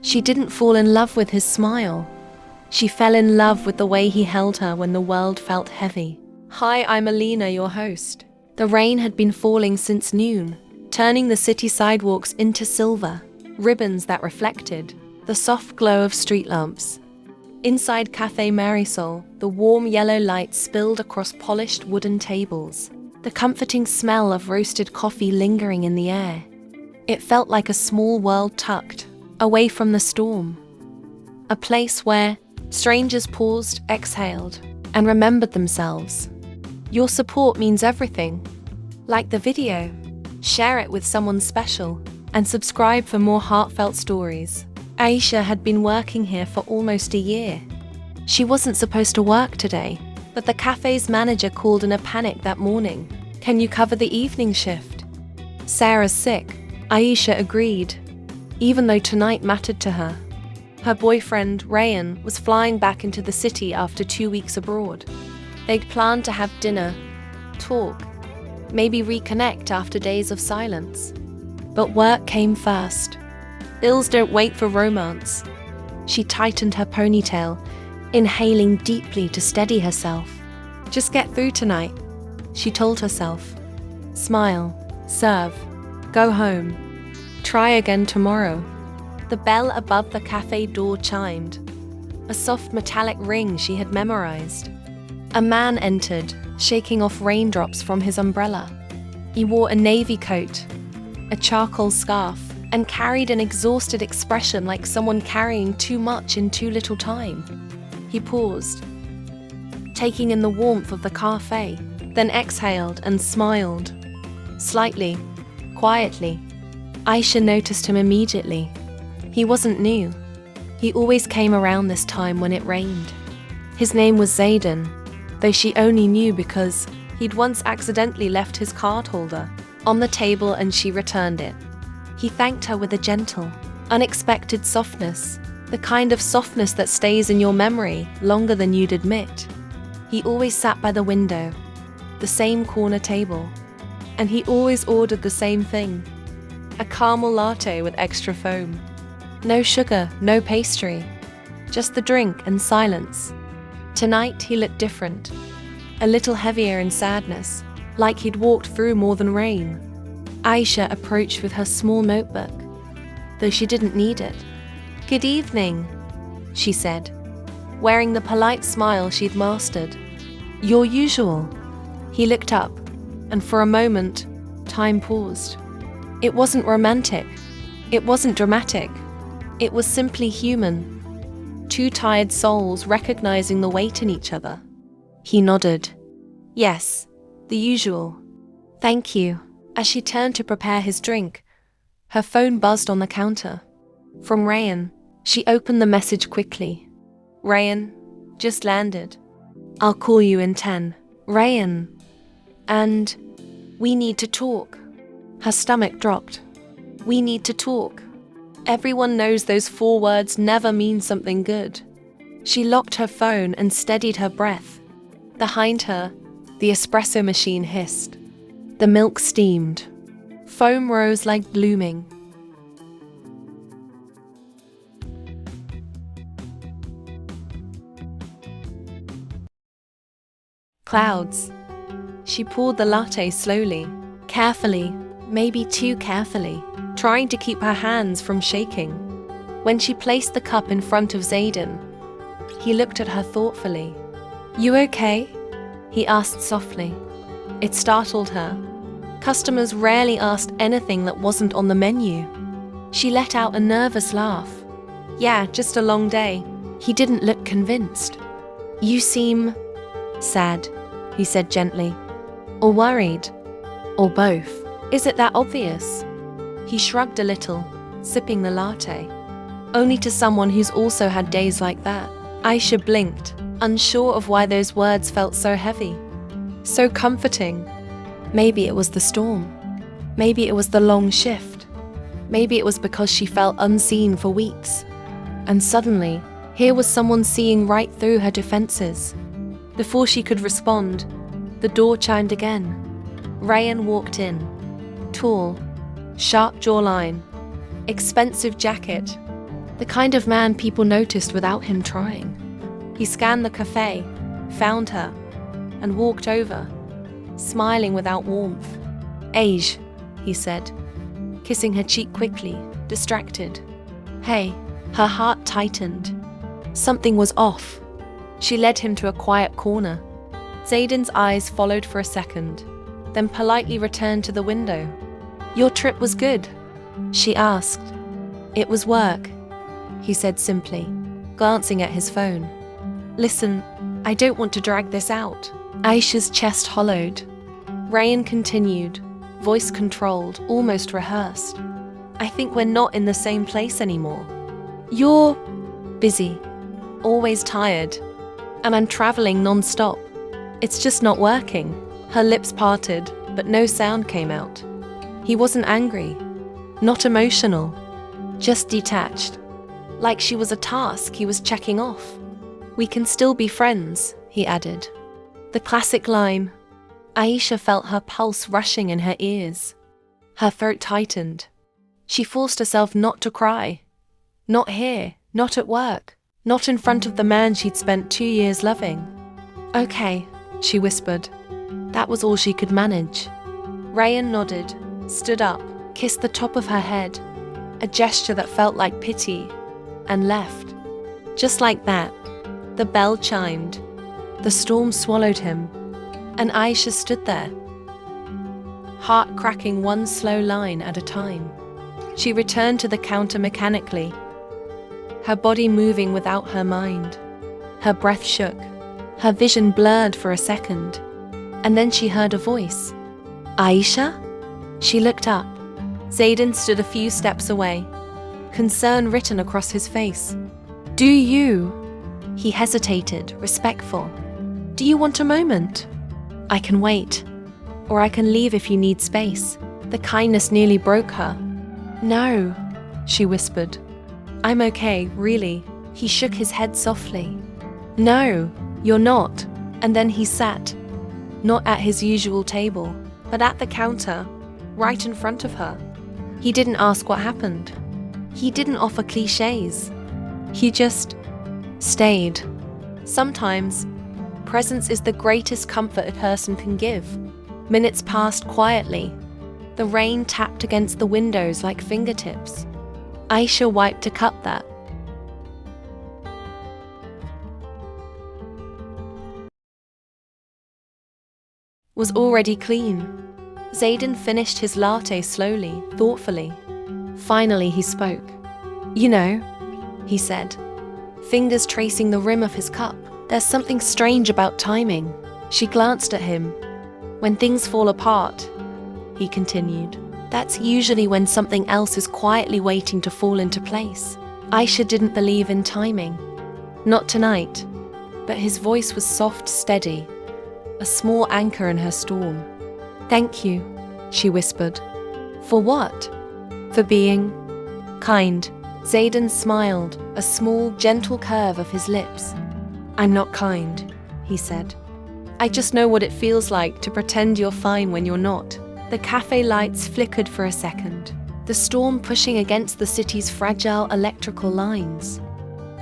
She didn't fall in love with his smile. She fell in love with the way he held her when the world felt heavy. Hi, I'm Alina, your host. The rain had been falling since noon, turning the city sidewalks into silver, ribbons that reflected the soft glow of street lamps. Inside Café Marisol, the warm yellow light spilled across polished wooden tables, the comforting smell of roasted coffee lingering in the air. It felt like a small world tucked away from the storm. A place where strangers paused, exhaled, and remembered themselves. Your support means everything. Like the video, share it with someone special, and subscribe for more heartfelt stories. Aisha had been working here for almost a year. She wasn't supposed to work today, but the cafe's manager called in a panic that morning. Can you cover the evening shift? Sarah's sick. Aisha agreed, even though tonight mattered to her. Her boyfriend, Ryan, was flying back into the city after 2 weeks abroad. They'd planned to have dinner, talk, maybe reconnect after days of silence. But work came first. Bills don't wait for romance. She tightened her ponytail, inhaling deeply to steady herself. Just get through tonight, she told herself. Smile, serve, go home. Try again tomorrow. The bell above the cafe door chimed, a soft metallic ring she had memorized. A man entered, shaking off raindrops from his umbrella. He wore a navy coat, a charcoal scarf, and carried an exhausted expression like someone carrying too much in too little time. He paused, taking in the warmth of the cafe, then exhaled and smiled. Slightly, quietly. Aisha noticed him immediately. He wasn't new. He always came around this time when it rained. His name was Zayden, though she only knew because he'd once accidentally left his card holder on the table and she returned it. He thanked her with a gentle, unexpected softness, the kind of softness that stays in your memory longer than you'd admit. He always sat by the window, the same corner table, and he always ordered the same thing, a caramel latte with extra foam. No sugar, no pastry, just the drink and silence. Tonight he looked different, a little heavier in sadness, like he'd walked through more than rain. Aisha approached with her small notebook, though she didn't need it. Good evening, she said, wearing the polite smile she'd mastered. Your usual. He looked up, and for a moment, time paused. It wasn't romantic. It wasn't dramatic. It was simply human. Two tired souls recognizing the weight in each other. He nodded. Yes, the usual. Thank you. As she turned to prepare his drink, her phone buzzed on the counter. From Ryan, she opened the message quickly. Ryan, just landed. I'll call you in 10. Ryan. And we need to talk. Her stomach dropped. We need to talk. Everyone knows those 4 words never mean something good. She locked her phone and steadied her breath. Behind her, the espresso machine hissed. The milk steamed. Foam rose like blooming. Clouds. She poured the latte slowly, carefully, maybe too carefully, trying to keep her hands from shaking. When she placed the cup in front of Zayden, he looked at her thoughtfully. You okay? He asked softly. It startled her. Customers rarely asked anything that wasn't on the menu. She let out a nervous laugh. Yeah, just a long day. He didn't look convinced. You seem sad, he said gently. Or worried. Or both. Is it that obvious? He shrugged a little, sipping the latte. Only to someone who's also had days like that. Aisha blinked, unsure of why those words felt so heavy. So comforting. Maybe it was the storm. Maybe it was the long shift. Maybe it was because she felt unseen for weeks. And suddenly, here was someone seeing right through her defenses. Before she could respond, the door chimed again. Ryan walked in. Tall, sharp jawline, expensive jacket, The kind of man people noticed without him trying. He scanned the cafe, found her, and walked over, smiling without warmth. "Aisha," he said, kissing her cheek quickly, distracted. "Hey." Her heart tightened. Something was off. She led him to a quiet corner. Zayden's eyes followed for a second, then politely returned to the window. "Your trip was good?" she asked. "It was work," he said simply, glancing at his phone. "Listen, I don't want to drag this out." Aisha's chest hollowed. Rayan continued, voice controlled, almost rehearsed. "I think we're not in the same place anymore. You're busy, always tired, and I'm traveling non-stop. It's just not working." Her lips parted, but no sound came out. He wasn't angry, not emotional, just detached, like she was a task he was checking off. "We can still be friends," he added. The classic line. Aisha felt her pulse rushing in her ears. Her throat tightened. She forced herself not to cry. Not here, not at work, not in front of the man she'd spent 2 years loving. "Okay," she whispered. That was all she could manage. Rayan nodded, stood up, kissed the top of her head, a gesture that felt like pity, and left. Just like that, the bell chimed. The storm swallowed him, and Aisha stood there, heart cracking one slow line at a time. She returned to the counter mechanically, her body moving without her mind. Her breath shook, her vision blurred for a second, and then she heard a voice. "Aisha?" She looked up. Zayden stood a few steps away, concern written across his face. "Do you?" He hesitated, respectful. "Do you want a moment? I can wait, or I can leave if you need space." The kindness nearly broke her. "No," she whispered. "I'm okay, really." He shook his head softly. "No, you're not." And then he sat, not at his usual table, but at the counter, right in front of her. He didn't ask what happened. He didn't offer cliches. He just stayed. Sometimes, presence is the greatest comfort a person can give. Minutes passed quietly. The rain tapped against the windows like fingertips. Aisha wiped a cup that was already clean. Zayden finished his latte slowly, thoughtfully. Finally he spoke. "You know," he said, fingers tracing the rim of his cup, "there's something strange about timing." She glanced at him. "When things fall apart," he continued, "that's usually when something else is quietly waiting to fall into place." Aisha didn't believe in timing. Not tonight. But his voice was soft, steady, a small anchor in her storm. "Thank you," she whispered. "For what?" "For being kind." Zayden smiled, a small, gentle curve of his lips. "I'm not kind," he said. "I just know what it feels like to pretend you're fine when you're not." The cafe lights flickered for a second, the storm pushing against the city's fragile electrical lines.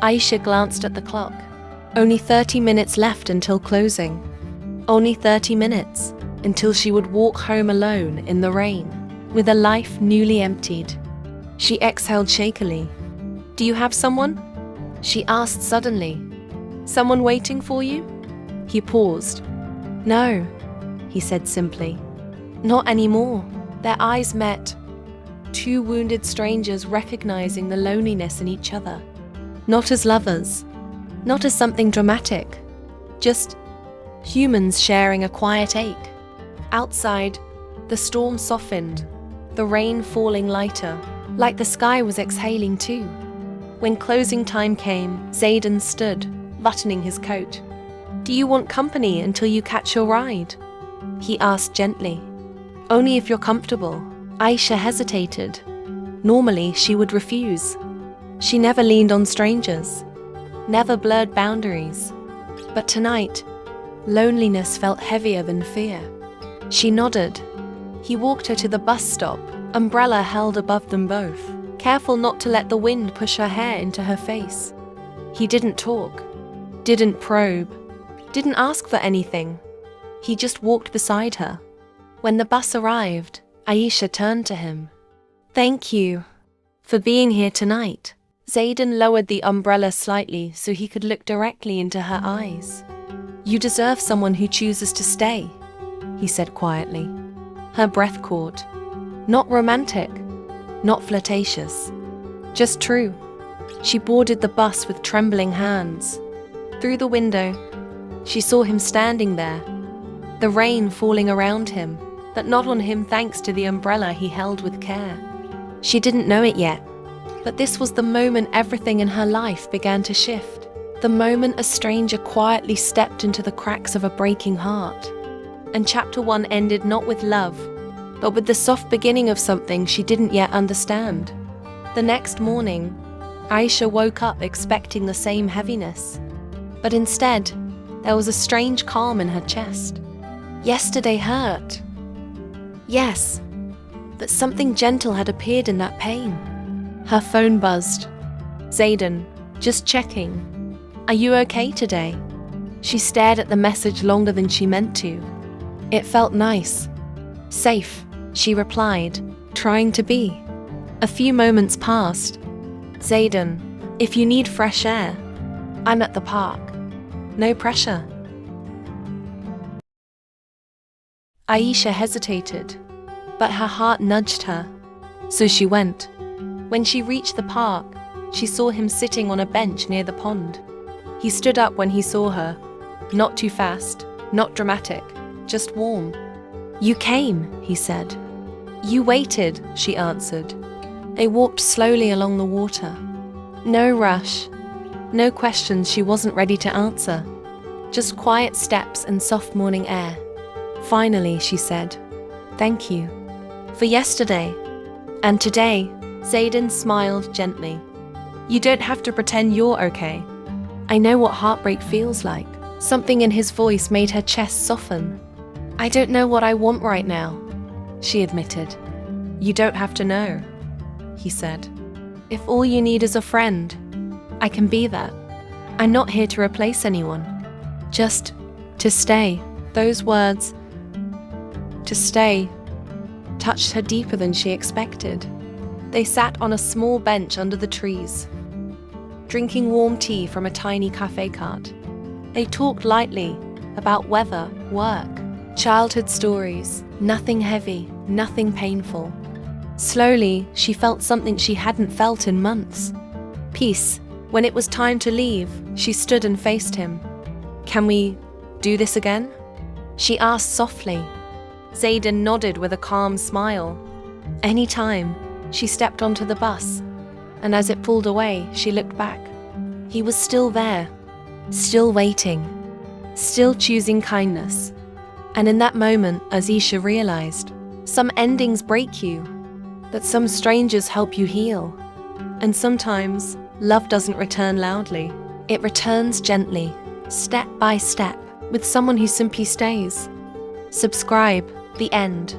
Aisha glanced at the clock. Only 30 minutes left until closing. Only 30 minutes until she would walk home alone in the rain, with a life newly emptied. She exhaled shakily. "Do you have someone?" she asked suddenly. "Someone waiting for you?" He paused. "No," he said simply. "Not anymore." Their eyes met. Two wounded strangers recognizing the loneliness in each other. Not as lovers, not as something dramatic, just humans sharing a quiet ache. Outside, the storm softened, the rain falling lighter, like the sky was exhaling too. When closing time came, Zayden stood, buttoning his coat. "Do you want company until you catch your ride?" he asked gently. "Only if you're comfortable." Aisha hesitated. Normally, she would refuse. She never leaned on strangers, never blurred boundaries. But tonight, loneliness felt heavier than fear. She nodded. He walked her to the bus stop, umbrella held above them both. careful not to let the wind push her hair into her face. He didn't talk, didn't probe, didn't ask for anything. He just walked beside her. When the bus arrived, Aisha turned to him. "Thank you for being here tonight." Zayden lowered the umbrella slightly so he could look directly into her eyes. "You deserve someone who chooses to stay," he said quietly. Her breath caught. Not romantic, not flirtatious, just true. She boarded the bus with trembling hands. Through the window, she saw him standing there, the rain falling around him, but not on him thanks to the umbrella he held with care. She didn't know it yet, but this was the moment everything in her life began to shift. The moment a stranger quietly stepped into the cracks of a breaking heart. And chapter 1 ended not with love, but with the soft beginning of something she didn't yet understand. The next morning, Aisha woke up expecting the same heaviness. But instead, there was a strange calm in her chest. Yesterday hurt. Yes, but something gentle had appeared in that pain. Her phone buzzed. "Zayden, just checking. Are you okay today?" She stared at the message longer than she meant to. It felt nice. Safe, she replied, trying to be. A few moments passed. "Zayden, if you need fresh air, I'm at the park. No pressure." Aisha hesitated, but her heart nudged her, so she went. When she reached the park, she saw him sitting on a bench near the pond. He stood up when he saw her, not too fast, not dramatic, just warm. "You came," he said. "You waited," she answered. They walked slowly along the water. No rush, no questions she wasn't ready to answer. Just quiet steps and soft morning air. Finally, she said, "Thank you for yesterday and today." Zayden smiled gently. "You don't have to pretend you're okay. I know what heartbreak feels like." Something in his voice made her chest soften. "I don't know what I want right now," she admitted. "You don't have to know," he said. "If all you need is a friend, I can be that. I'm not here to replace anyone. Just to stay." Those words, "to stay," touched her deeper than she expected. They sat on a small bench under the trees, drinking warm tea from a tiny cafe cart. They talked lightly about weather, work, childhood stories, nothing heavy, nothing painful. Slowly, she felt something she hadn't felt in months. Peace. When it was time to leave, she stood and faced him. "Can we do this again?" she asked softly. Zayden nodded with a calm smile. Anytime. She stepped onto the bus, and as it pulled away, she looked back. He was still there, still waiting, still choosing kindness. And in that moment, Aisha realized, some endings break you, that some strangers help you heal. And sometimes, love doesn't return loudly. It returns gently, step by step, with someone who simply stays. Subscribe. The end.